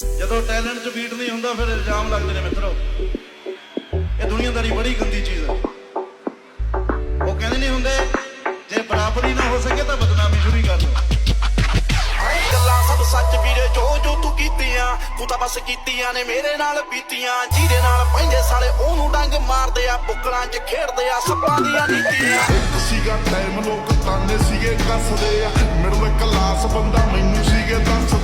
ਜਦੋਂ ਟੈਲੈਂਟ 'ਚ ਬੀਟ ਨਹੀਂ ਹੁੰਦਾ ਫਿਰ ਇਲਜ਼ਾਮ ਲੱਗਦੇ ਨੇ ਮਿੱਤਰੋ। ਇਹ ਦੁਨੀਆਦਾਰੀ ਬੜੀ ਗੰਦੀ ਚੀਜ਼ ਹੈ। ਉਹ ਕਹਿੰਦੇ ਨਹੀਂ ਹੁੰਦੇ ਜੇ ਬਰਾਬਰੀ ਨਾ ਹੋ ਸਕੇ ਤਾਂ ਬਦਨਾਮੀ ਸ਼ੁਰੂ ਕਰ ਲਓ। ਗੱਲਾਂ ਸਭ ਸੱਚ ਵੀਰੇ ਜੋ ਜੋ ਤੂੰ ਕੀਤੀਆਂ, ਤੂੰ ਤਾਂ ਬਸ ਕੀਤੀਆਂ ਨੇ ਮੇਰੇ ਨਾਲ ਬੀਤੀਆਂ। ਜਿਹਦੇ ਨਾਲ ਪੈਂਦੇ ਸਾਲੇ ਉਹਨੂੰ ਡੰਗ ਮਾਰਦੇ ਆ, ਬੁੱਕਲਾਂ 'ਚ ਖੇਡਦੇ ਆ ਸੱਪਾਂ ਦੀਆਂ ਨੀਤੀਆਂ। ਇੱਕ ਸੀਗਾ ਟਾਈਮ ਲੋਕ ਤਾਨੇ ਸੀਗੇ ਕੱਸਦੇ ਆ, ਮਿਡਲ ਕਲਾਸ ਬੰਦਾ ਮੈਨੂੰ ਸੀਗੇ ਦੱਸਦੇ